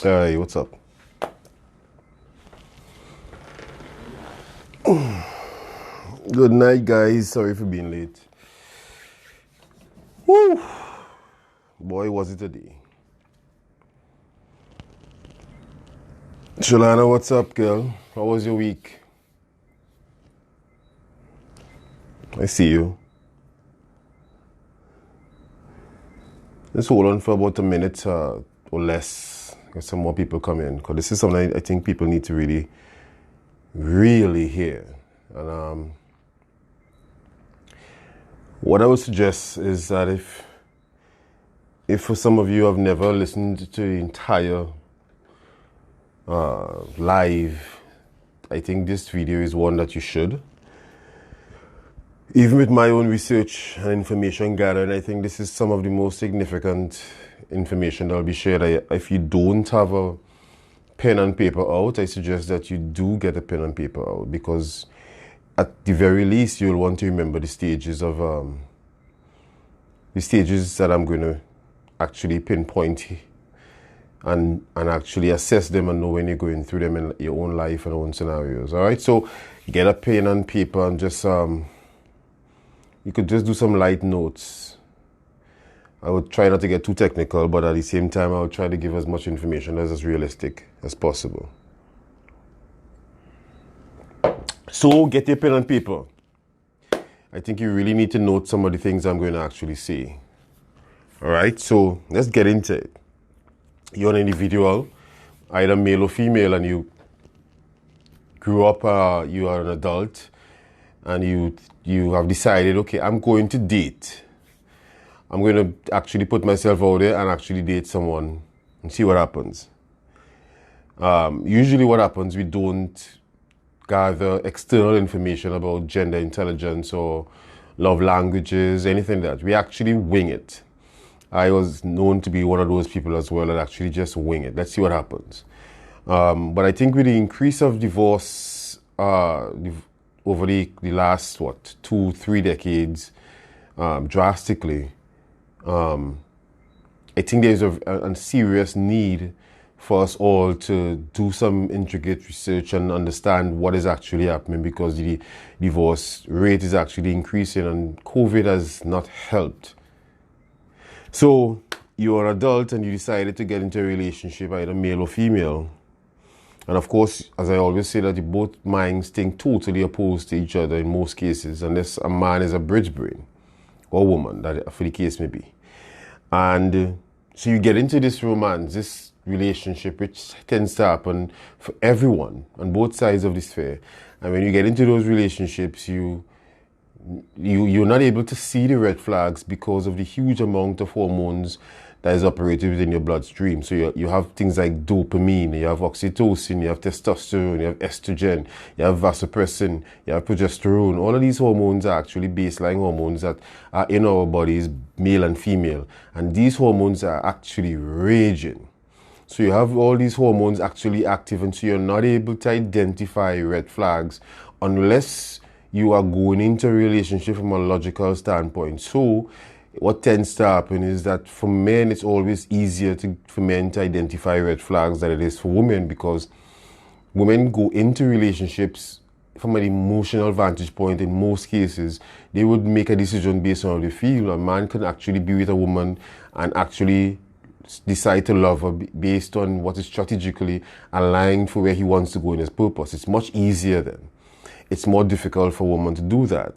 Hey, what's up? Good night, guys. Sorry for being late. Woo! Boy, was it a day. Shalana, what's up, girl? How was your week? I see you. Let's hold on for about a minute or less. Get some more people come in. Because this is something I think people need to really hear. And what I would suggest is that if for some of you have never listened to the entire live, I think this video is one that you should. Even with my own research and information gathered, I think this is some of the most significant information that will be shared. If you don't have a pen and paper out, I suggest that you do get a pen and paper out, because at the very least you'll want to remember the stages that I'm going to actually pinpoint and actually assess them and know when you're going through them in your own life and own scenarios. All right, so get a pen and paper and just you could just do some light notes. I would try not to get too technical, but at the same time I would try to give as much information as realistic as possible. So get your pen and paper. I think you really need to note some of the things I'm going to actually say. All right, so let's get into it. You're an individual, either male or female, and you grew up, you are an adult, and you have decided, okay, I'm going to date. I'm going to actually put myself out there and actually date someone and see what happens. Usually what happens, we don't gather external information about gender intelligence or love languages, anything like that. We actually wing it. I was known to be one of those people as well that actually just wing it. Let's see what happens. But I think with the increase of divorce over the last, 2-3 decades, drastically, I think there's a serious need for us all to do some intricate research and understand what is actually happening, because the divorce rate is actually increasing and COVID has not helped. So you're an adult and you decided to get into a relationship, either male or female. And of course, as I always say, that the both minds think totally opposed to each other in most cases, unless a man is a bridge brain, or woman, that for the case may be. And so you get into this romance, this relationship, which tends to happen for everyone on both sides of the sphere. And when you get into those relationships, you're not able to see the red flags because of the huge amount of hormones that is operated within your bloodstream. So you have things like dopamine, you have oxytocin, you have testosterone, you have estrogen, you have vasopressin, you have progesterone. All of these hormones are actually baseline hormones that are in our bodies, male and female. And these hormones are actually raging. So you have all these hormones actually active, and so you're not able to identify red flags unless you are going into a relationship from a logical standpoint. So what tends to happen is that for men, it's always easier for men to identify red flags than it is for women, because women go into relationships from an emotional vantage point. In most cases, they would make a decision based on how they feel. A man can actually be with a woman and actually decide to love her based on what is strategically aligned for where he wants to go in his purpose. It's much easier then. It's more difficult for a woman to do that,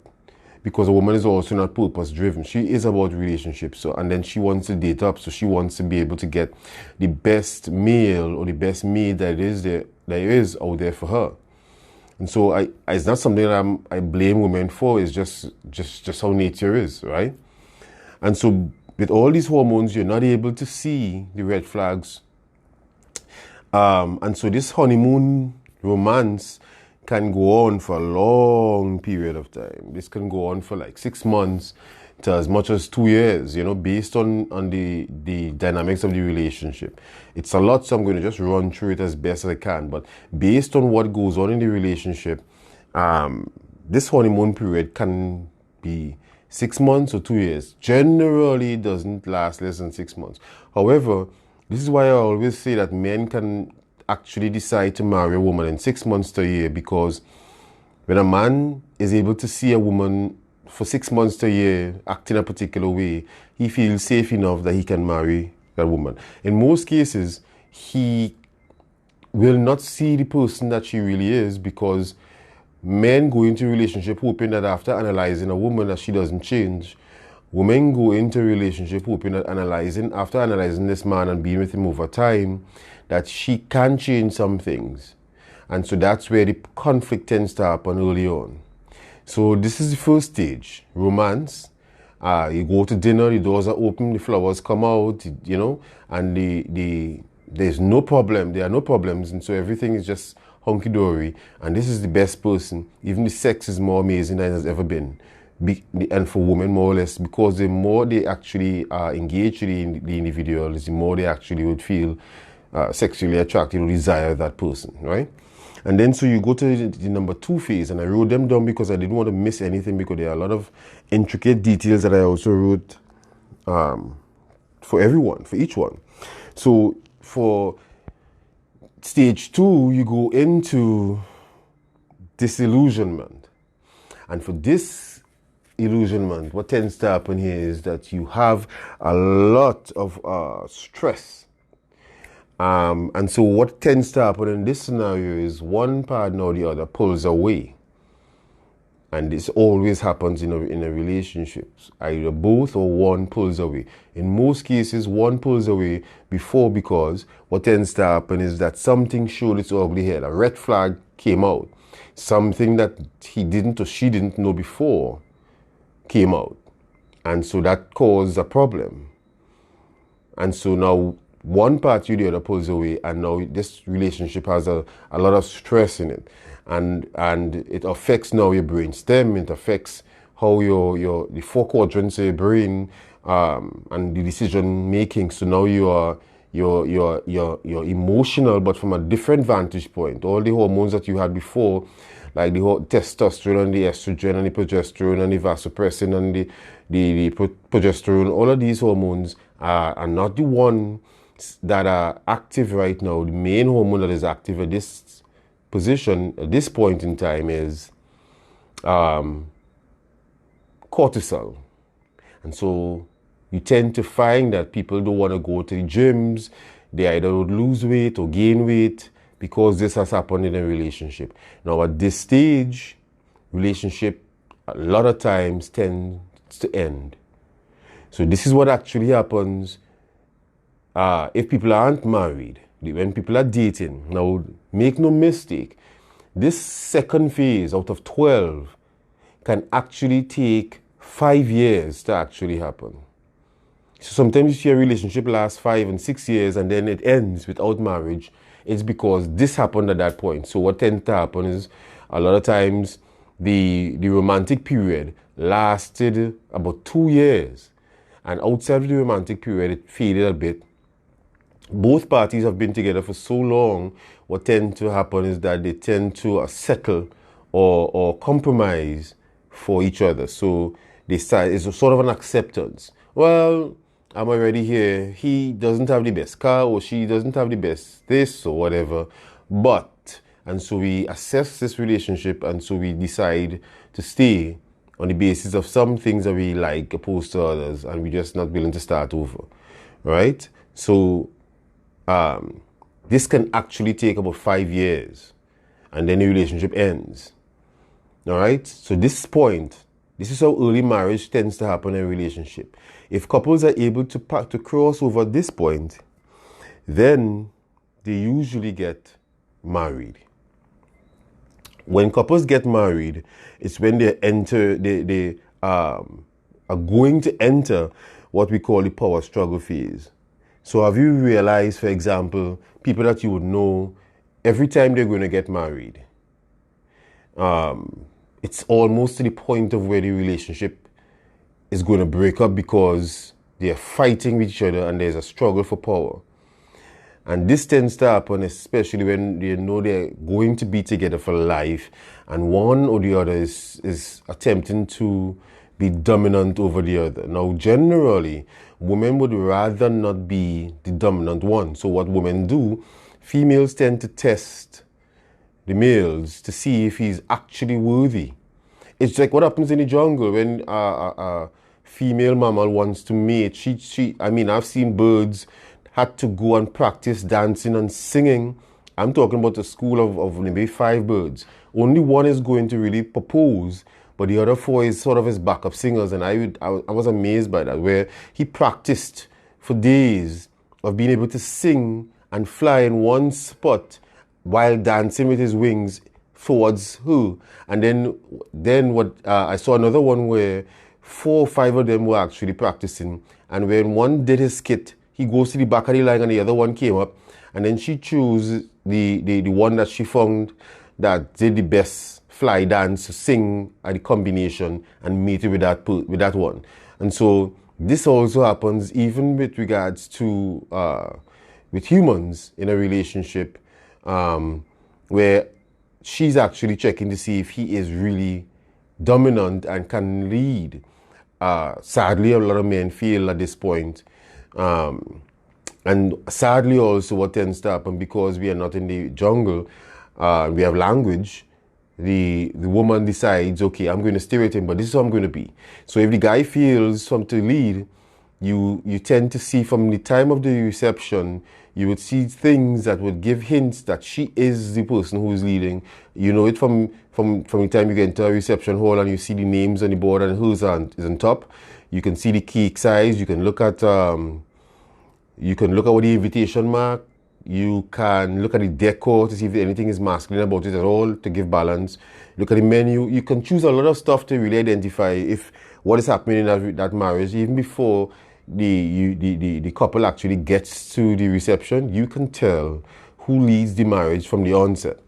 because a woman is also not purpose driven. She is about relationships, and then she wants to date up, so she wants to be able to get the best male or the best maid that is out there for her. And so it's not something that I blame women for. It's just how nature is, right? And so with all these hormones, you're not able to see the red flags. And so this honeymoon romance can go on for a long period of time. This can go on for like 6 months to as much as 2 years, based on the dynamics of the relationship. It's a lot, so I'm going to just run through it as best as I can. But based on what goes on in the relationship, this honeymoon period can be 6 months or 2 years. Generally, it doesn't last less than 6 months. However, This is why I always say that men can actually decide to marry a woman in 6 months to a year, because when a man is able to see a woman for 6 months to a year acting a particular way, he feels safe enough that he can marry that woman. In most cases, he will not see the person that she really is, because men go into a relationship hoping that after analyzing a woman that she doesn't change. Women go into a relationship hoping that after analyzing this man and being with him over time, that she can change some things. And so that's where the conflict tends to happen early on. So this is the first stage, romance. You go to dinner, the doors are open, the flowers come out, and there's no problem. There are no problems, and so everything is just hunky-dory. And this is the best person. Even the sex is more amazing than it has ever been. And for women, more or less, because the more they actually are engaged with the individual, the more they actually would feel sexually attracted or desire that person, right? And then so you go to the number 2 phase, and I wrote them down because I didn't want to miss anything, because there are a lot of intricate details that I also wrote for everyone, for each one. So for stage 2, you go into disillusionment. And for this illusionment, what tends to happen here is that you have a lot of stress. And so what tends to happen in this scenario is one partner or the other pulls away. And this always happens in a relationship. Either both or one pulls away. In most cases, one pulls away because what tends to happen is that something showed its ugly head. A red flag came out. Something that he didn't or she didn't know before came out. And so that caused a problem. And so now one party or the other pulls away, and now this relationship has a lot of stress in it. And it affects now your brain stem. It affects how the 4 quadrants of your brain and the decision making. So now you're emotional, but from a different vantage point. All the hormones that you had before, like the testosterone and the estrogen and the progesterone and the vasopressin and the progesterone, all of these hormones are not the ones that are active right now. The main hormone that is active at this position, at this point in time, is cortisol. And so you tend to find that people don't want to go to the gyms. They either would lose weight or gain weight because this has happened in a relationship. Now at this stage, relationship a lot of times tends to end. So this is what actually happens if people aren't married, when people are dating. Now, make no mistake, this second phase out of 12 can actually take 5 years to actually happen. So sometimes you see a relationship last 5 and 6 years and then it ends without marriage. It's because this happened at that point. So what tends to happen is a lot of times the romantic period lasted about 2 years. And outside of the romantic period, it faded a bit. Both parties have been together for so long, what tends to happen is that they tend to settle or compromise for each other. So they start, it's a sort of an acceptance. Well, I'm already here. He doesn't have the best car, or she doesn't have the best this or whatever. And so we assess this relationship, and so we decide to stay on the basis of some things that we like opposed to others, and we're just not willing to start over, right? So this can actually take about 5 years, and then the relationship ends. All right? So this is how early marriage tends to happen in a relationship. If couples are able to cross over this point, then they usually get married. When couples get married, it's when they are going to enter what we call the power struggle phase. So have you realized, for example, people that you would know, every time they're going to get married, it's almost to the point of where the relationship is going to break up because they're fighting with each other and there's a struggle for power. And this tends to happen especially when they know they're going to be together for life and one or the other is attempting to be dominant over the other. Now, generally, women would rather not be the dominant one. So what women do, females tend to test the males to see if he's actually worthy. It's like what happens in the jungle when a female mammal wants to mate. I've seen birds had to go and practice dancing and singing. I'm talking about a school of maybe 5 birds. Only one is going to really propose, but the other 4 is sort of his backup singers. And I was amazed by that, where he practiced for days of being able to sing and fly in one spot while dancing with his wings towards her. And then what I saw another one where 4 or 5 of them were actually practicing. And when one did his skit, he goes to the back of the line and the other one came up. And then she chose the one that she found that did the best fly dance, sing at the combination and mate it with that one. And so this also happens even with regards to with humans in a relationship, where she's actually checking to see if he is really dominant and can lead. Sadly, a lot of men feel at this point. And sadly also what tends to happen, because we are not in the jungle, we have language, the woman decides, okay, I'm going to stay with him, but this is how I'm going to be. So if the guy feels something to lead, you tend to see from the time of the reception, you would see things that would give hints that she is the person who is leading. You know it from the time you get into a reception hall and you see the names on the board and who's is on top. You can see the cake size. You can look at what the invitation mark. You can look at the decor to see if anything is masculine about it at all, to give balance. Look at the menu. You can choose a lot of stuff to really identify if what is happening in that marriage, even before the couple actually gets to the reception. You can tell who leads the marriage from the onset.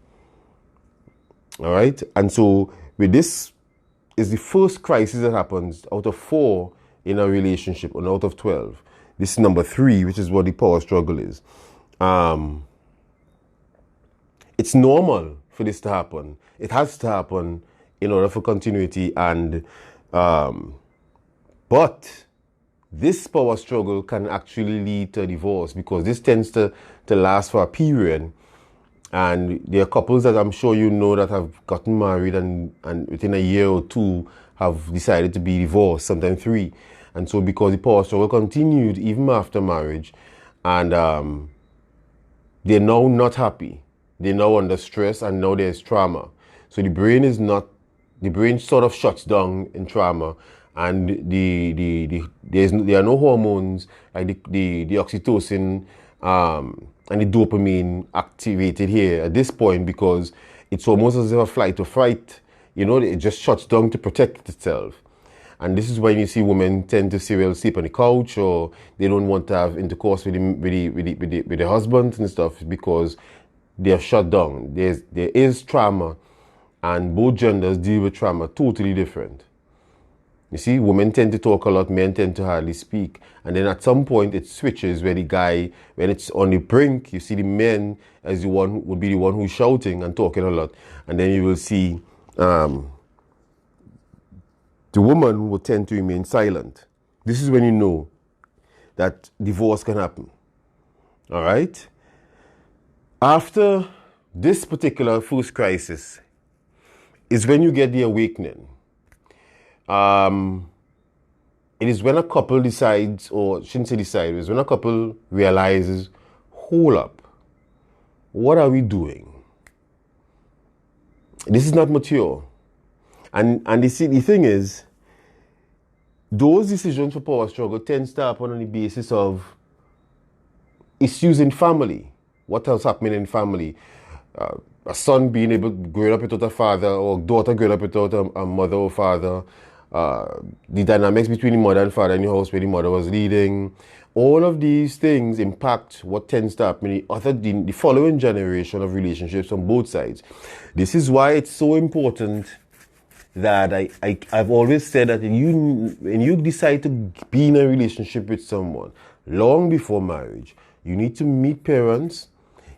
All right? And so with this is the first crisis that happens out of 4 in a relationship, and out of 12. This is number 3, which is what the power struggle is. It's normal for this to happen. It has to happen in order for continuity, and but this power struggle can actually lead to a divorce, because this tends to last for a period. And there are couples that I'm sure you know that have gotten married and within a year or 2 have decided to be divorced, sometimes 3. And so because the power struggle continued even after marriage, and they're now not happy. They're now under stress, and now there's trauma. So the brain sort of shuts down in trauma, and there are no hormones like the oxytocin and the dopamine activated here at this point, because it's almost as if a flight or fright. It just shuts down to protect itself. And this is when you see women tend to sleep on the couch, or they don't want to have intercourse with the husband and stuff, because they're shut down. There is trauma, and both genders deal with trauma totally different. You see, women tend to talk a lot, men tend to hardly speak. And then at some point it switches, where the guy, when it's on the brink, you see the men as the one would be the one who's shouting and talking a lot. And then you will see the woman will tend to remain silent. This is when you know that divorce can happen. All right? After this particular first crisis is when you get the awakening. It is when a couple decides, or shouldn't say decide, it is when a couple realizes, hold up, what are we doing? This is not mature. And the thing is, those decisions for power struggle tends to happen on the basis of issues in family. What else happening in family? A son growing up without a father, or daughter growing up without a mother or father. The dynamics between the mother and father in the house where the mother was leading. All of these things impact what tends to happen in the following generation of relationships on both sides. This is why it's so important that I've always said that when you decide to be in a relationship with someone, long before marriage, you need to meet parents,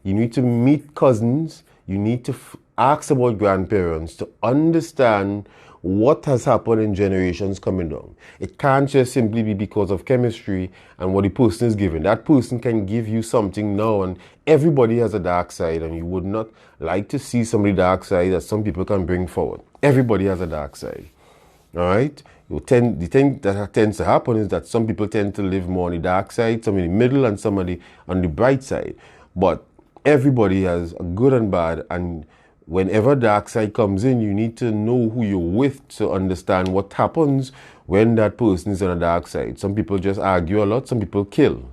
you need to meet cousins, you need to ask about grandparents to understand what has happened in generations coming down. It can't just simply be because of chemistry and what the person is given. That person can give you something now, and everybody has a dark side, and you would not like to see somebody dark side that some people can bring forward. Everybody has a dark side. All right? The thing that tends to happen is that some people tend to live more on the dark side, some in the middle, and somebody on the bright side. But everybody has a good and bad, and whenever dark side comes in, you need to know who you're with to understand what happens when that person is on a dark side. Some people just argue a lot, some people kill.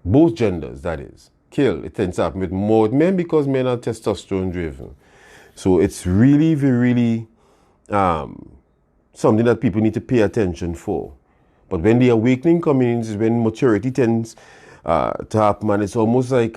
Both genders, that is. Kill. It tends to happen with more men because men are testosterone driven. So it's really, really something that people need to pay attention for. But when the awakening comes in is when maturity tends to happen, and it's almost like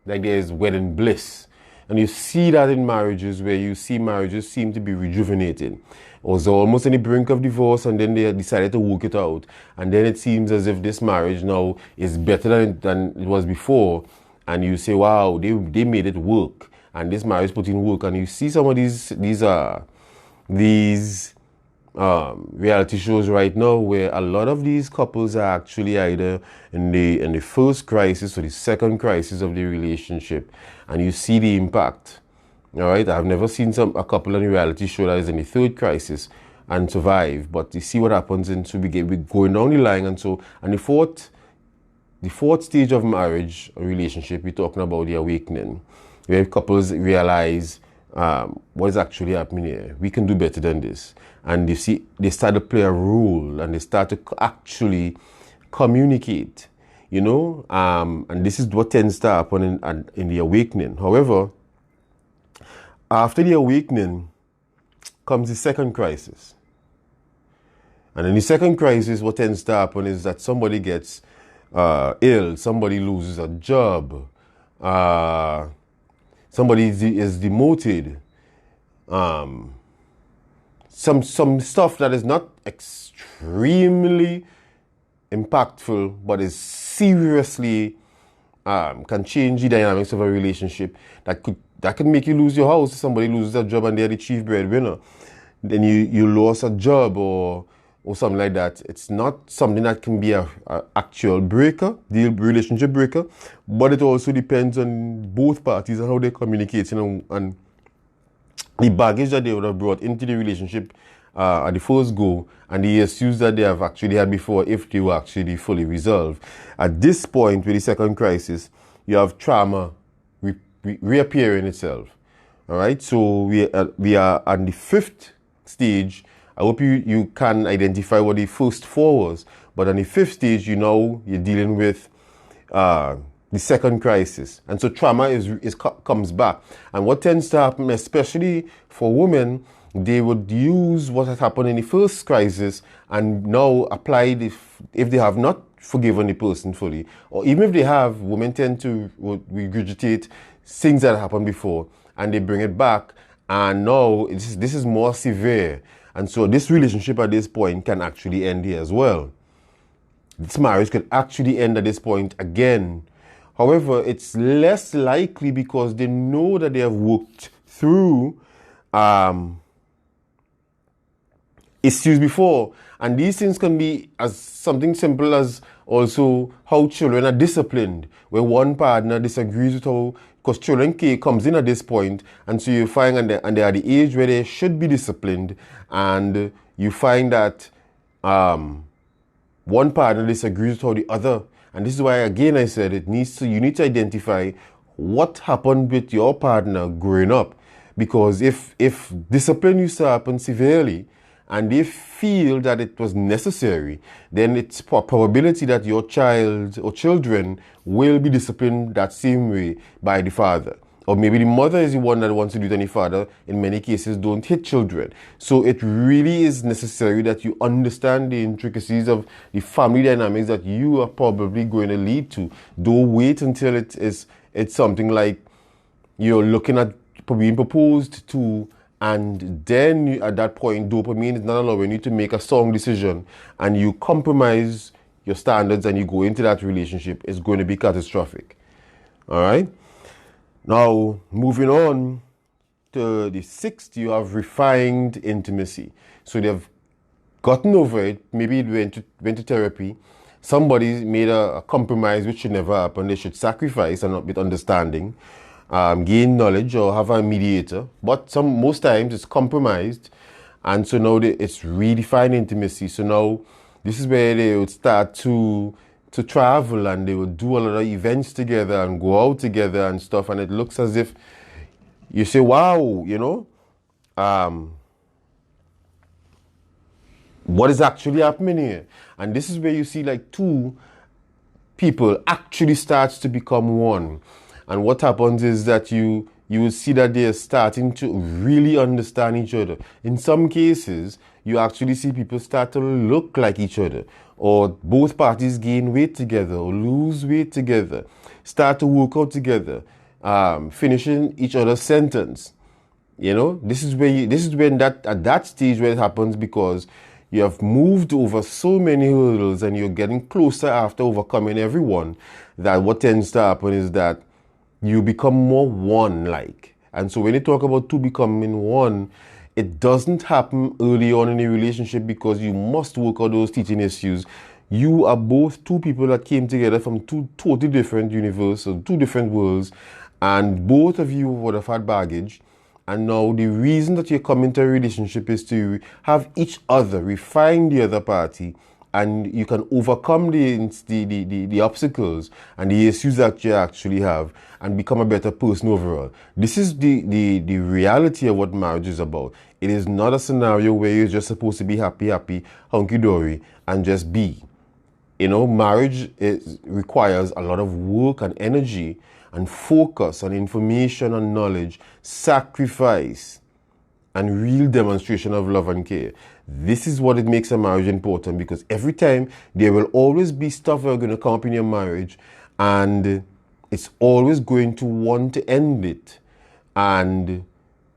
there's wedding bliss. And you see that in marriages where you see marriages seem to be rejuvenated. Or so almost on the brink of divorce, and then they decided to work it out. And then it seems as if this marriage now is better than it was before. And you say, wow, they made it work. And this marriage put in work. And you see some of these reality shows right now where a lot of these couples are actually either in the first crisis or the second crisis of the relationship, and you see the impact. All right, I've never seen a couple on a reality show that is in the third crisis and survive, but you see what happens, and so we going down the line, and the fourth stage of marriage or relationship, we're talking about the awakening, where couples realize what is actually happening here. We can do better than this. And you see, they start to play a role, and they start to actually communicate, and this is what tends to happen in the awakening. However, after the awakening comes the second crisis. And in the second crisis, what tends to happen is that somebody gets ill, somebody loses a job, somebody is demoted, some stuff that is not extremely impactful, but is seriously can change the dynamics of a relationship. That could make you lose your house if somebody loses a job and they're the chief breadwinner. Then you lost a job or something like that. It's not something that can be a actual relationship breaker, but it also depends on both parties and how they communicate, and the baggage that they would have brought into the relationship at the first go, and the issues that they have actually had before, if they were actually fully resolved. At this point with the second crisis, you have trauma reappearing itself. All right, so we are on the fifth stage. I hope you can identify what the first four was, but on the fifth stage, you're dealing with the second crisis, and so trauma comes back. And what tends to happen, especially for women, they would use what had happened in the first crisis and now apply it if they have not forgiven the person fully, or even if they have, women tend to regurgitate things that happened before and they bring it back, and now this is more severe, and so this relationship at this point can actually end here as well. This marriage could actually end at this point again. However, it's less likely because they know that they have worked through issues before. And these things can be as something simple as also how children are disciplined, where one partner disagrees with how, because children comes in at this point, and so you find, and they are the age where they should be disciplined, and you find that one partner disagrees with how the other. And this is why, again, I said you need to identify what happened with your partner growing up. Because if discipline used to happen severely and they feel that it was necessary, then it's probability that your child or children will be disciplined that same way by the father. Or maybe the mother is the one that wants to do it, and the father, in many cases, don't hit children. So it really is necessary that you understand the intricacies of the family dynamics that you are probably going to lead to. Don't wait until it's something like you're looking at being proposed to, and then at that point, dopamine is not allowing you to make a strong decision, and you compromise your standards and you go into that relationship. It's going to be catastrophic. All right? Now, moving on to after the sixth, you have refined intimacy. So they've gotten over it. Maybe it went to therapy. Somebody made a compromise which should never happen. They should sacrifice and with understanding, gain knowledge or have a mediator. But most times it's compromised, and so now it's redefined intimacy. So now this is where they would start to travel, and they would do a lot of events together and go out together and stuff. And it looks as if you say, "Wow, what is actually happening here?" And this is where you see like two people actually starts to become one. And what happens is that you will see that they are starting to really understand each other. In some cases, you actually see people start to look like each other, or both parties gain weight together or lose weight together, start to work out together, finishing each other's sentence. This is when at that stage where it happens, because you have moved over so many hurdles and you're getting closer after overcoming everyone, that what tends to happen is that you become more one-like. And so when you talk about two becoming one, it doesn't happen early on in a relationship, because you must work out those teaching issues. You are both two people that came together from two totally different universes, or two different worlds, and both of you would have had baggage. And now the reason that you come into a relationship is to have each other refine the other party, and you can overcome the obstacles and the issues that you actually have, and become a better person overall. This is the reality of what marriage is about. It is not a scenario where you're just supposed to be happy, hunky-dory, and just be. Marriage requires a lot of work and energy and focus on information and knowledge, sacrifice, and real demonstration of love and care. This is what it makes a marriage important, because every time there will always be stuff that are going to come up in your marriage, and it's always going to want to end it. And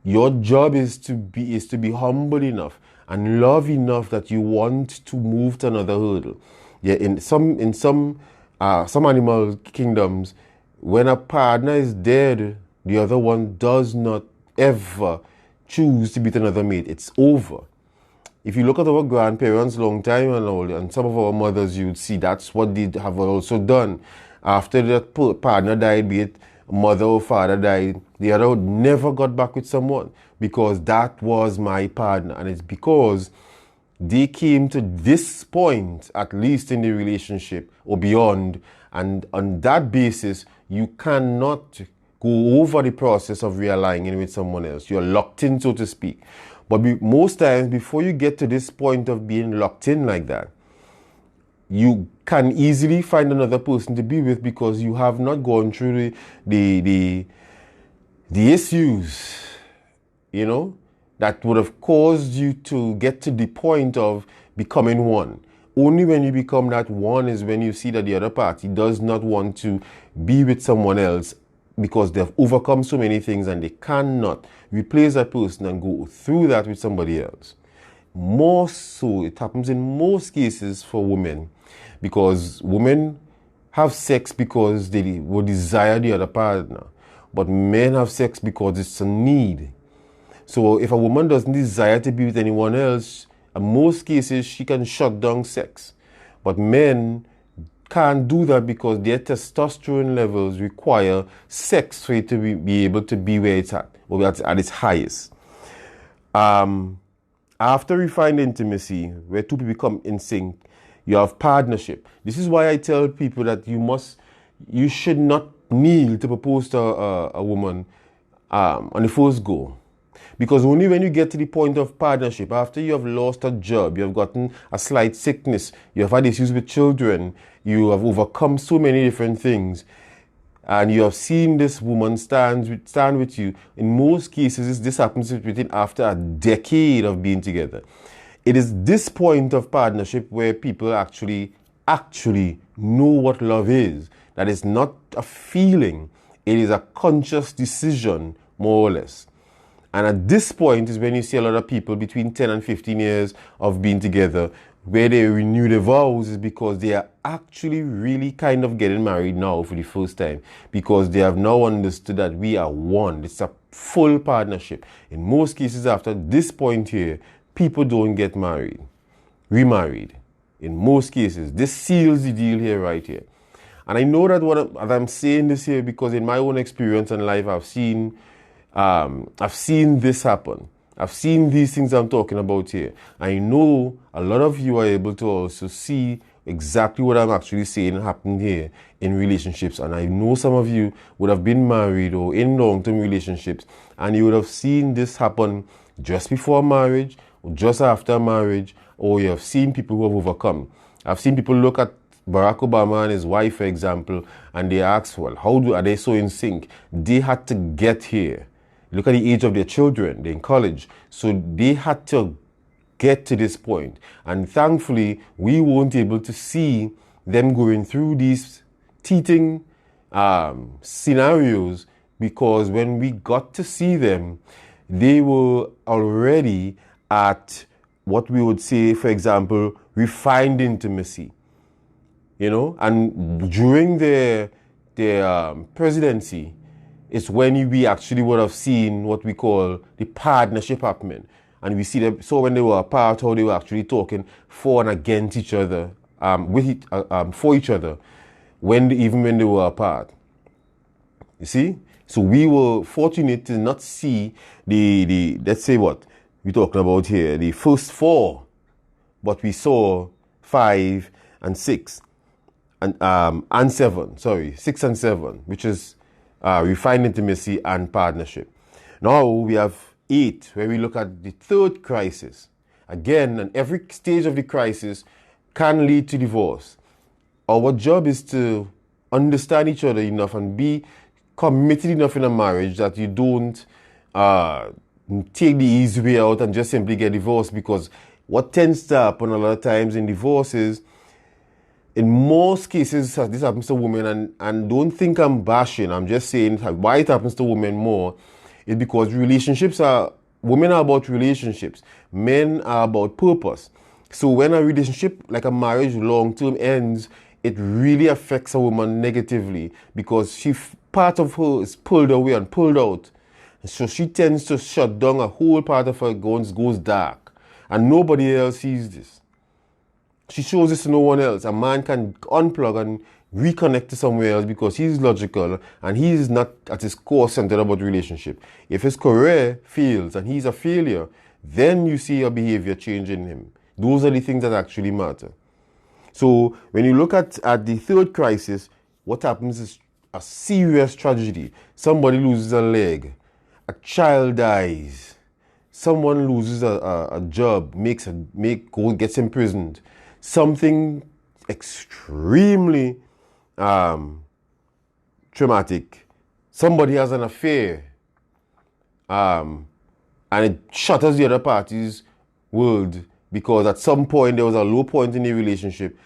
your job is to be humble enough and love enough that you want to move to another hurdle. Yeah, in some animal kingdoms, when a partner is dead, the other one does not ever choose to beat another mate. It's over. If you look at our grandparents long time and some of our mothers, you would see that's what they have also done. After that partner died, be it mother or father died, the other never got back with someone, because that was my partner. And it's because they came to this point, at least in the relationship or beyond, and on that basis, you cannot go over the process of realigning with someone else. You're locked in, so to speak. But most times, before you get to this point of being locked in like that, you can easily find another person to be with, because you have not gone through the issues, that would have caused you to get to the point of becoming one. Only when you become that one is when you see that the other party does not want to be with someone else, because they've overcome so many things and they cannot replace that person and go through that with somebody else. More so, it happens in most cases for women, because women have sex because they will desire the other partner, but men have sex because it's a need. So if a woman doesn't desire to be with anyone else, in most cases she can shut down sex. But men can't do that, because their testosterone levels require sex for it to be able to be where it's at, or at its highest. After refined intimacy, where two people become in sync, you have partnership. This is why I tell people that you should not kneel to propose to a woman on the first go. Because only when you get to the point of partnership, after you have lost a job, you have gotten a slight sickness, you have had issues with children, you have overcome so many different things, and you have seen this woman stand with you. In most cases, this happens after a decade of being together. It is this point of partnership where people actually know what love is. That is not a feeling. It is a conscious decision, more or less. And at this point is when you see a lot of people between 10 and 15 years of being together where they renew their vows is because they are actually really kind of getting married now for the first time, because they have now understood that we are one. It's a full partnership. In most cases, after this point here, people don't get married, remarried. In most cases, this seals the deal here, right here. And I know that I'm saying this here because in my own experience in life, I've seen this happen. I've seen these things I'm talking about here. I know a lot of you are able to also see exactly what I'm actually saying happen here in relationships. And I know some of you would have been married or in long-term relationships, and you would have seen this happen just before marriage or just after marriage, or you have seen people who have overcome. I've seen people look at Barack Obama and his wife, for example, and they ask, well, are they so in sync? They had to get here. Look at the age of their children. They're in college. So they had to get to this point. And thankfully, we weren't able to see them going through these teething scenarios, because when we got to see them, they were already at what we would say, for example, refined intimacy. And during their presidency, it's when we actually would have seen what we call the partnership happening. And we see them, so when they were apart, how they were actually talking for and against each other, for each other, even when they were apart. You see? So we were fortunate to not see the let's say what we're talking about here, the first four, but we saw 5 and 6 and 7, 6 and 7, which is refined intimacy and partnership. Now we have 8, where we look at the third crisis. Again, and every stage of the crisis can lead to divorce. Our job is to understand each other enough and be committed enough in a marriage that you don't take the easy way out and just simply get divorced. Because what tends to happen a lot of times in divorces, in most cases, this happens to women, and don't think I'm bashing. I'm just saying why it happens to women more is because women are about relationships. Men are about purpose. So when a relationship, like a marriage, long-term ends, it really affects a woman negatively, because part of her is pulled away and pulled out. So she tends to shut down. A whole part of her goes dark. And nobody else sees this. She shows this to no one else. A man can unplug and reconnect to somewhere else because he's logical and he's not at his core centered about relationship. If his career fails and he's a failure, then you see a behavior change in him. Those are the things that actually matter. So when you look at the third crisis, what happens is a serious tragedy. Somebody loses a leg. A child dies. Someone loses a job, gets imprisoned. Something extremely traumatic. Somebody has an affair. And it shatters the other party's world, because at some point there was a low point in the relationship.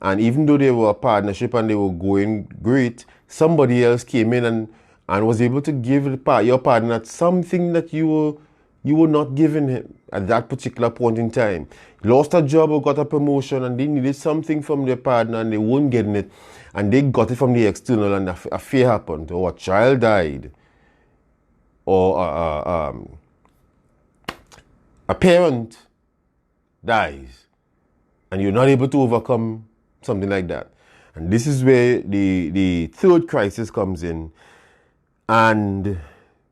And even though they were a partnership and they were going great, somebody else came in and was able to give your partner something that you were not giving him at that particular point in time. Lost a job or got a promotion, and they needed something from their partner and they weren't getting it, and they got it from the external, and a fear happened, or a child died, or a parent dies, and you're not able to overcome something like that. And this is where the third crisis comes in, and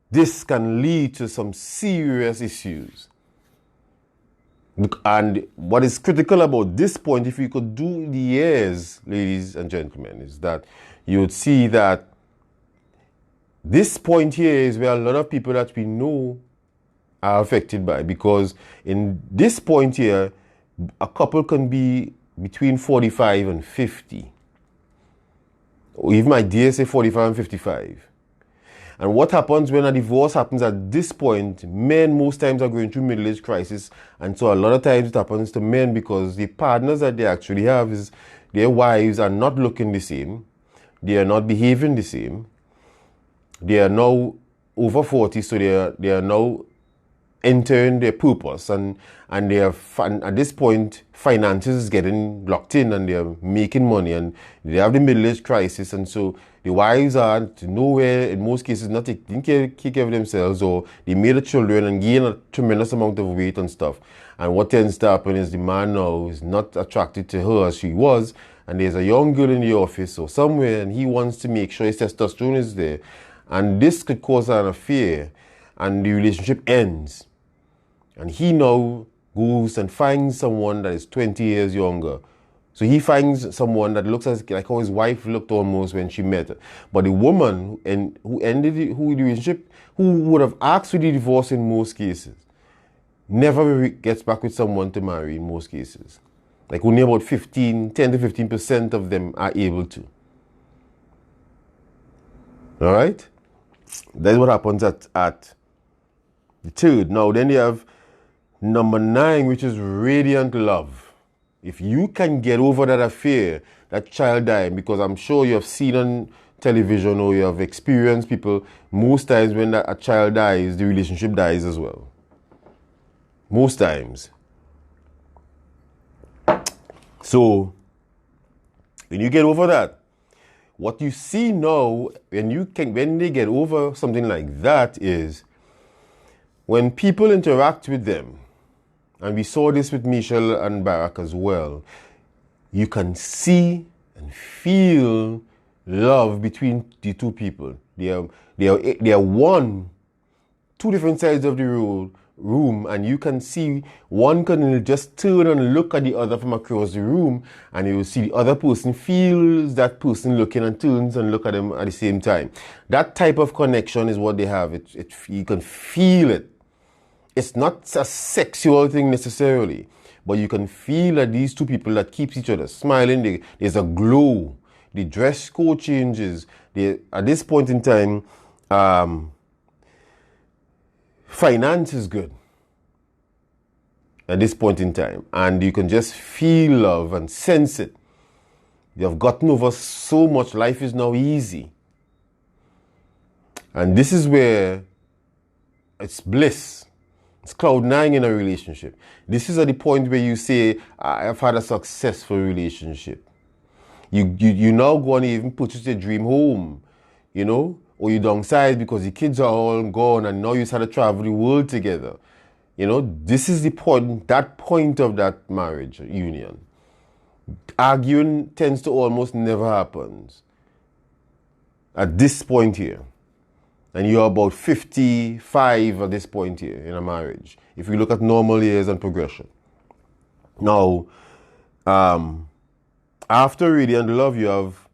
this can lead to some serious issues. And what is critical about this point, if you could do the years, ladies and gentlemen, is that you would see that this point here is where a lot of people that we know are affected by. Because in this point here, a couple can be between 45 and 50. Or even I dare say 45 and 55. And what happens when a divorce happens at this point, men most times are going through middle-age crisis. And so a lot of times it happens to men because the partners that they actually have, is their wives are not looking the same. They are not behaving the same. They are now over 40, so they are now entering their purpose, and they are at this point finances is getting locked in, and they're making money, and they have the middle age crisis, and so the wives are nowhere in most cases not taking care of themselves, or they made the children and gain a tremendous amount of weight and stuff. And what tends to happen is the man now is not attracted to her as she was, and there's a young girl in the office or somewhere, and he wants to make sure his testosterone is there, and this could cause an affair, and the relationship ends. And he now goes and finds someone that is 20 years younger. So he finds someone that looks like how his wife looked almost when she met her. But the woman who ended the relationship, who would have asked for the divorce in most cases, never gets back with someone to marry in most cases. Like only about 10 to 15% of them are able to. All right? That's what happens at the third. Now then you have number 9, which is radiant love. If you can get over that affair, that child dying, because I'm sure you have seen on television or you have experienced people, most times when a child dies, the relationship dies as well. Most times. So, when you get over that, what you see now, when they get over something like that, is when people interact with them, and we saw this with Michelle and Barack as well, you can see and feel love between the two people. They are two different sides of the room, and you can see one can just turn and look at the other from across the room, and you will see the other person feels that person looking and turns and look at them at the same time. That type of connection is what they have. You can feel it. It's not a sexual thing necessarily, but you can feel that these two people that keeps each other smiling, there's a glow. The dress code changes. At this point in time, finance is good. At this point in time. And you can just feel love and sense it. You have gotten over so much. Life is now easy. And this is where it's bliss. It's cloud 9 in a relationship. This is at the point where you say, I've had a successful relationship. You now go and even purchase a dream home, or you downsize because the kids are all gone and now you start to travel the world together. This is that point of that marriage union. Arguing tends to almost never happen at this point here. And you're about 55 at this point here in a marriage, if you look at normal years and progression. Now, after radiant love, you have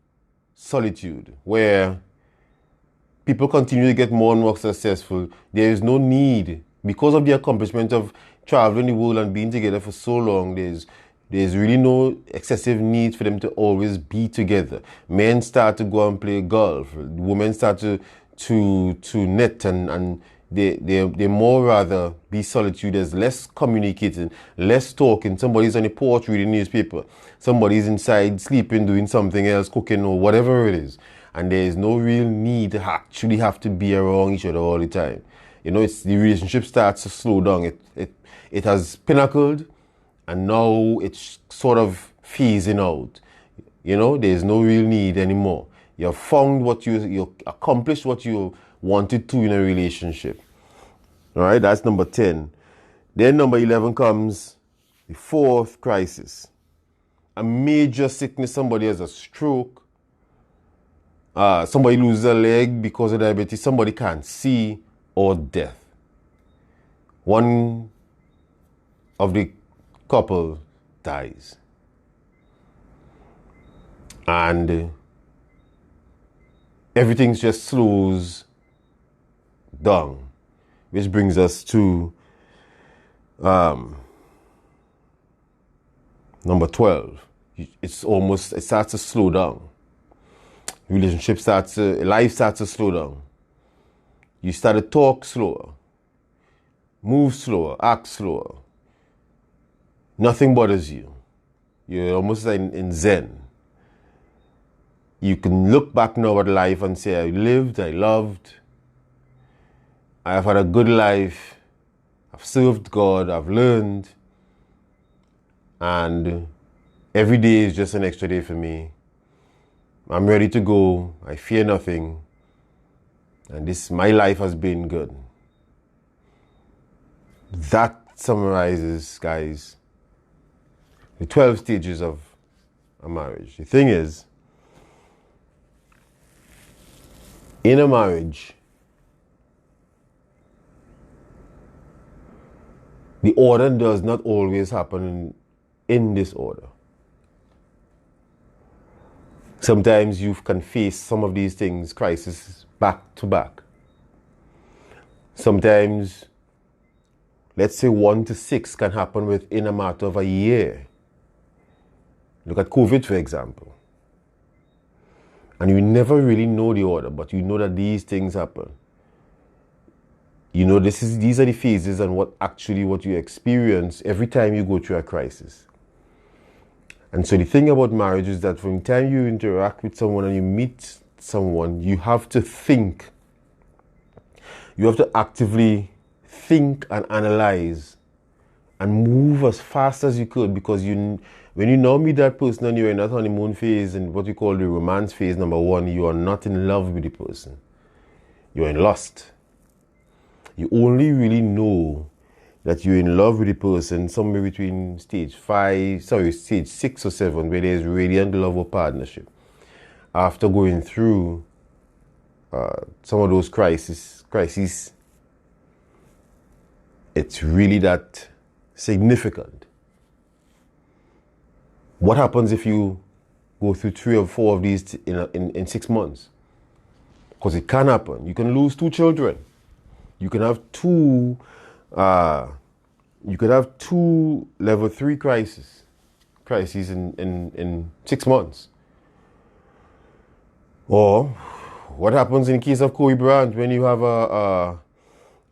solitude, where people continue to get more and more successful. There is no need, because of the accomplishment of traveling the world and being together for so long, there's really no excessive need for them to always be together. Men start to go and play golf. Women start to knit, and they more rather be solitude. There's less communicating, less talking. Somebody's on the porch reading newspaper. Somebody's inside sleeping, doing something else, cooking or whatever it is. And there is no real need to actually have to be around each other all the time. The relationship starts to slow down. It has pinnacled, and now it's sort of phasing out. There's no real need anymore. You have found you accomplished what you wanted to in a relationship. All right, that's number 10. Then number 11 comes the fourth crisis. A major sickness. Somebody has a stroke. Somebody loses a leg because of diabetes. Somebody can't see, or death. One of the couple dies. And everything just slows down, which brings us to number 12. It starts to slow down. Life starts to slow down. You start to talk slower, move slower, act slower. Nothing bothers you. You're almost like in Zen. You can look back now at life and say, I lived, I loved, I've had a good life, I've served God, I've learned, and every day is just an extra day for me. I'm ready to go. I fear nothing. And my life has been good. That summarizes, guys, the 12 stages of a marriage. The thing is, in a marriage, the order does not always happen in this order. Sometimes you can face some of these things, crises, back to back. Sometimes, let's say 1 to 6 can happen within a matter of a year. Look at COVID, for example. And you never really know the order, but you know that these things happen. You know, these are the phases and what you experience every time you go through a crisis. And so the thing about marriage is that from the time you interact with someone and you meet someone, you have to think. You have to actively think and analyze and move as fast as you could, because when you now meet that person and you're in that honeymoon phase and what you call the romance phase, number one, you are not in love with the person. You're in lust. You only really know that you're in love with the person somewhere between stage 6 or 7, where there's radiant love or partnership. After going through some of those crises, it's really that significant. What happens if you go through 3 or 4 of these in 6 months? Because it can happen. You can lose 2 children. You can have two level 3 crises in 6 months. Or what happens in the case of Kobe Bryant when you have a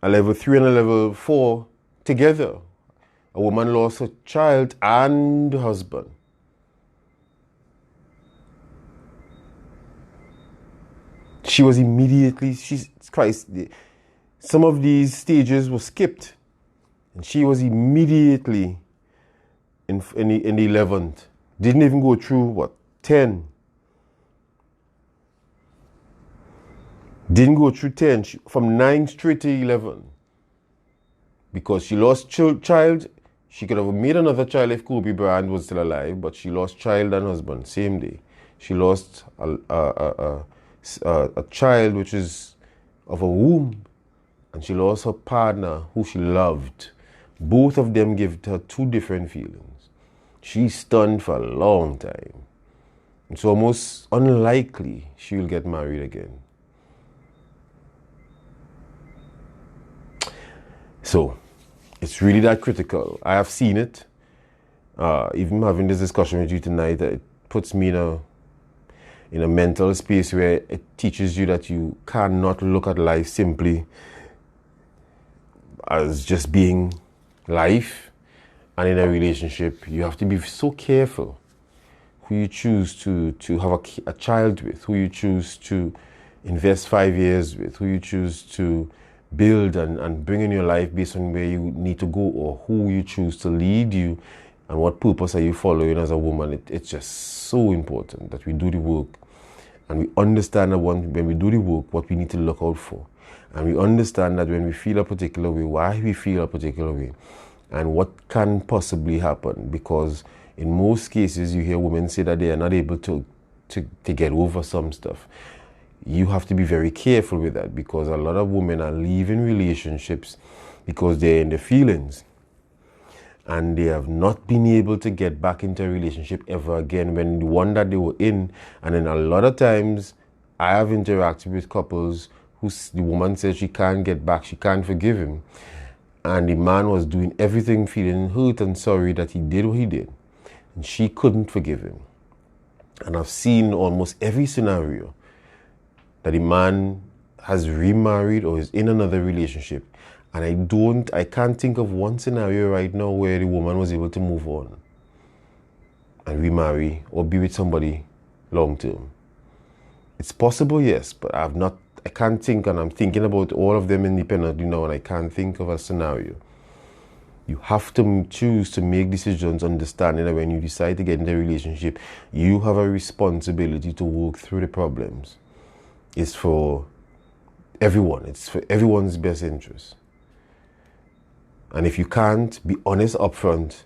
level 3 and a level 4 together? A woman lost her child and husband. She was immediately, some of these stages were skipped, and she was immediately in the 11th. Didn't even go through 10. Didn't go through 10. From 9 straight to 11. Because she lost child. She could have made another child if Kobe Bryant was still alive, but she lost child and husband same day. She lost a child which is of a womb, and she lost her partner who she loved. Both of them gave her 2 different feelings. She's stunned for a long time. It's almost unlikely she will get married again. So, it's really that critical. I have seen it. Even having this discussion with you tonight, it puts me in a mental space where it teaches you that you cannot look at life simply as just being life. And in a relationship, you have to be so careful who you choose to have a child with, who you choose to invest 5 years with, who you choose to build and bring in your life based on where you need to go, or who you choose to lead you and what purpose are you following as a woman. It's just so important that we do the work, and we understand that when we do the work, what we need to look out for. And we understand that when we feel a particular way, why we feel a particular way, and what can possibly happen. Because in most cases, you hear women say that they are not able to get over some stuff. You have to be very careful with that, because a lot of women are leaving relationships because they're in their feelings, and they have not been able to get back into a relationship ever again when the one that they were in. And then a lot of times I have interacted with couples who the woman says she can't get back, she can't forgive him, and the man was doing everything, feeling hurt and sorry that he did what he did, and she couldn't forgive him. And I've seen almost every scenario that the man has remarried or is in another relationship. And I can't think of one scenario right now where the woman was able to move on and remarry or be with somebody long term. It's possible, yes, but I can't think, and I'm thinking about all of them independently now, and I can't think of a scenario. You have to choose to make decisions understanding that when you decide to get into a relationship, you have a responsibility to work through the problems. It's for everyone. It's for everyone's best interest. And if you can't, be honest upfront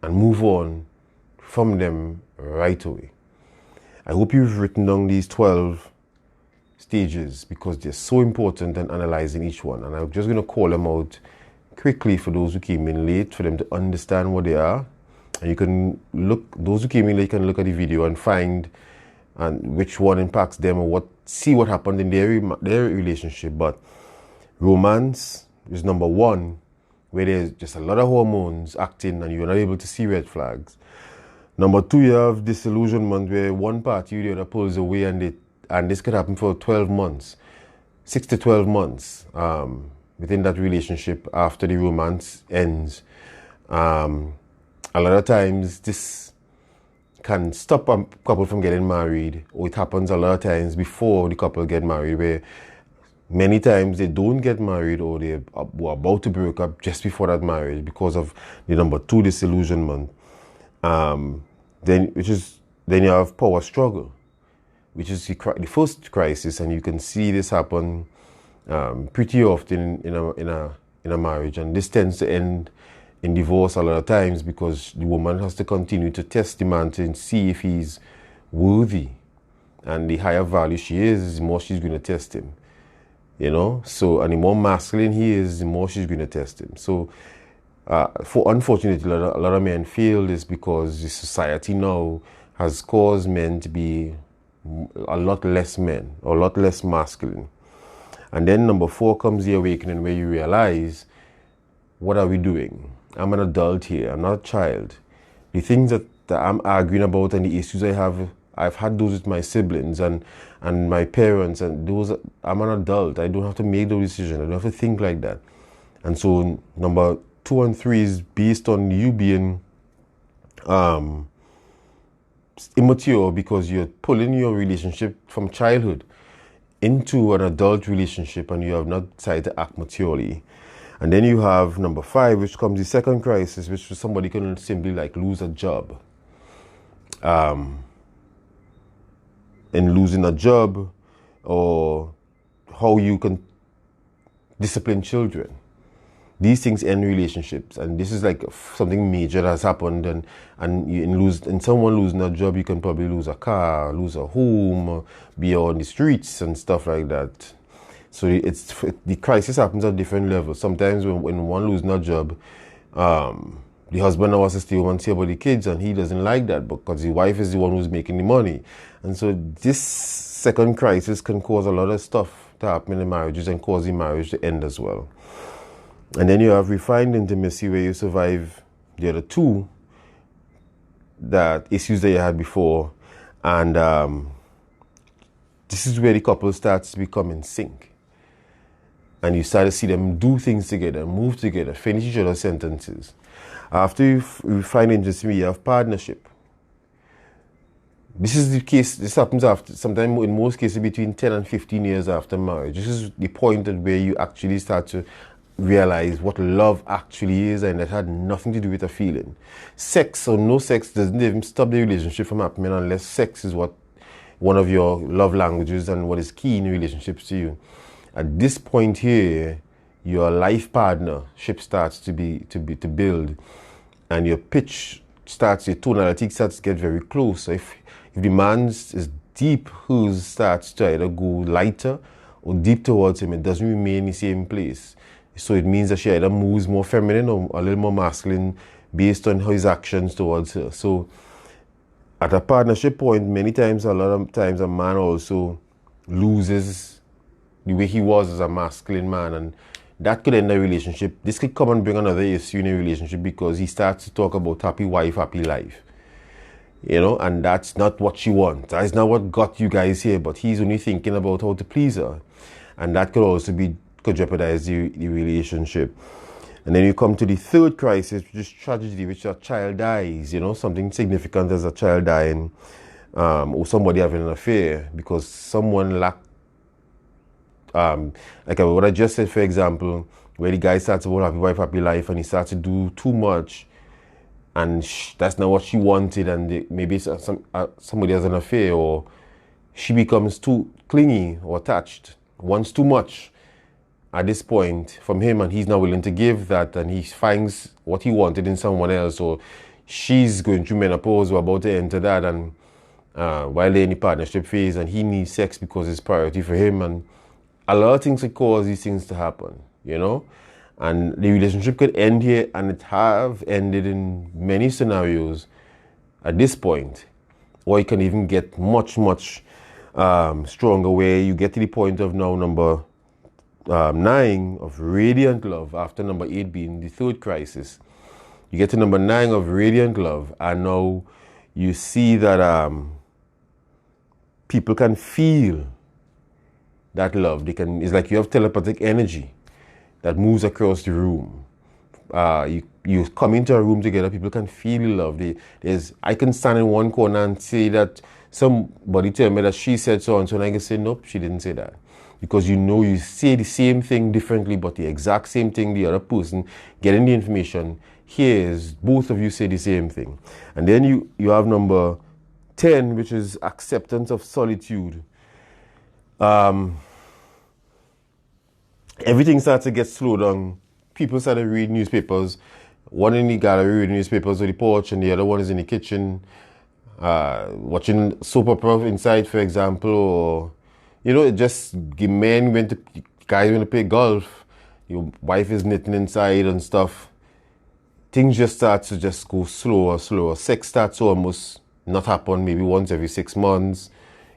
and move on from them right away. I hope you've written down these 12 stages because they're so important in analyzing each one. And I'm just going to call them out quickly for those who came in late, for them to understand what they are. And you can look, those who came in late can look at the video and find which one impacts them or see what happened in their relationship. But romance is number one, where there's just a lot of hormones acting and you're not able to see red flags. Number two, you have disillusionment, where one party or the other pulls away, and this could happen for 12 months, 6 to 12 months within that relationship after the romance ends. A lot of times this can stop a couple from getting married, or it happens a lot of times before the couple get married, where many times they don't get married or they're about to break up just before that marriage because of the number two, disillusionment. Then you have power struggle, which is the first crisis, and you can see this happen pretty often in a marriage, and this tends to end in divorce a lot of times because the woman has to continue to test the man to see if he's worthy, and the higher value she is, the more she's going to test him. So, and the more masculine he is, the more she's going to test him. So, unfortunately, a lot of men fail this because the society now has caused men to be a lot less men, or a lot less masculine. And then number four comes the awakening, where you realize, what are we doing? I'm an adult here, I'm not a child. The things that I'm arguing about and the issues I've had those with my siblings and my parents, and I'm an adult. I don't have to make those decisions. I don't have to think like that. And so number 2 and 3 is based on you being immature because you're pulling your relationship from childhood into an adult relationship and you have not decided to act maturely. And then you have number 5, which comes the second crisis, which somebody can simply lose a job. In losing a job, or how you can discipline children. These things end relationships, and this is something major that has happened. And someone losing a job, you can probably lose a car, lose a home, be on the streets and stuff like that. So the crisis happens at different levels. Sometimes when one loses a job, the husband wants to stay home and see about the kids, and he doesn't like that because the wife is the one who's making the money. And so this second crisis can cause a lot of stuff to happen in the marriages and cause the marriage to end as well. And then you have refined intimacy, where you survive the other two issues that you had before. And this is where the couple starts to become in sync. And you start to see them do things together, move together, finish each other's sentences. After you refine intimacy, you have partnership. This is the case. This happens after, sometimes in most cases, between 10 and 15 years after marriage. This is the point at where you actually start to realize what love actually is, and that had nothing to do with a feeling. Sex or no sex doesn't even stop the relationship from happening unless sex is one of your love languages and what is key in relationships to you. At this point here, your life partnership starts to build, and your pitch starts, your tonality starts to get very close. So if the man's is deep, whose starts to either go lighter or deep towards him, it doesn't remain in the same place. So it means that she either moves more feminine or a little more masculine based on his actions towards her. So at a partnership point, a lot of times a man also loses the way he was as a masculine man, and that could end a relationship. This could come and bring another issue in a relationship because he starts to talk about happy wife, happy life. And that's not what she wants. That's not what got you guys here, but he's only thinking about how to please her. And that could jeopardize the relationship. And then you come to the third crisis, which is tragedy, which a child dies, something significant as a child dying, or somebody having an affair because someone lacked, like what I just said, for example, where the guy starts about happy wife, happy life, and he starts to do too much, and that's not what she wanted, and maybe somebody has an affair, or she becomes too clingy or attached, wants too much at this point from him, and he's not willing to give that, and he finds what he wanted in someone else, or she's going through menopause or about to enter that, and while they're in the partnership phase, and he needs sex because it's priority for him, and a lot of things could cause these things to happen, you know? And the relationship could end here, and it have ended in many scenarios at this point. Or it can even get much, much stronger, where you get to the point of now number 9 of radiant love, after number 8 being the third crisis. You get to number 9 of radiant love, and now you see that people can feel that love. It's like you have telepathic energy that moves across the room. You come into a room together, people can feel love. I can stand in one corner and say that somebody tell me that she said so and so, and I can say, nope, she didn't say that. Because you say the same thing differently, but the exact same thing the other person getting the information hears, both of you say the same thing. And then you have number 10, which is acceptance of solitude. Everything starts to get slowed down. People started reading newspapers. One in the gallery reading newspapers on the porch, and the other one is in the kitchen watching soap opera inside, for example. Or, guys went to play golf. Your wife is knitting inside and stuff. Things just start to just go slower. Sex starts to almost not happen, maybe once every 6 months.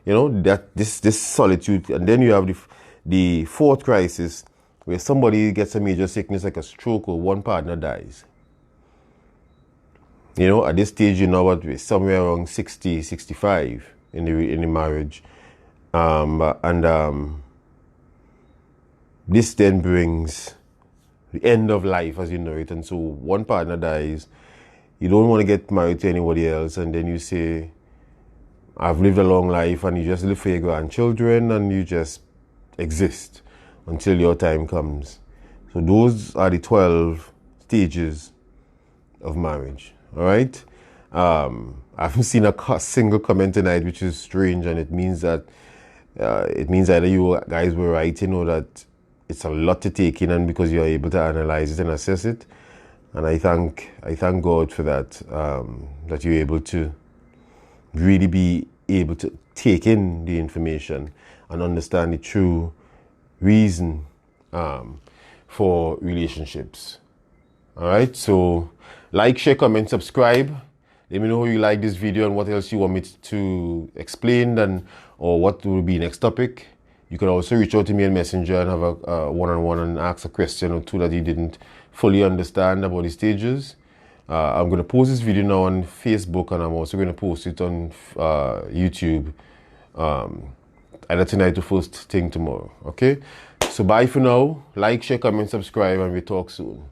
That this solitude. And then you have the fourth crisis, where somebody gets a major sickness like a stroke, or one partner dies. At this stage, we're somewhere around 60, 65 in the marriage. This then brings the end of life as you know it. And so one partner dies, you don't want to get married to anybody else, and then you say, I've lived a long life, and you just live for your grandchildren, and you just exist until your time comes. So those are the 12 stages of marriage. All right. I haven't seen a single comment tonight, which is strange, and it means that either you guys were writing, or that it's a lot to take in, and because you're able to analyze it and assess it. And I thank God for that. That you're able to really be able to take in the information and understand the true reason for relationships. All right, so like, share, comment, subscribe. Let me know how you like this video and what else you want me to explain, or what will be next topic. You can also reach out to me on Messenger and have a one-on-one and ask a question or two that you didn't fully understand about the stages. I'm going to post this video now on Facebook, and I'm also going to post it on YouTube either tonight or first thing tomorrow. Okay, so bye for now. Like, share, comment, subscribe, and we talk soon.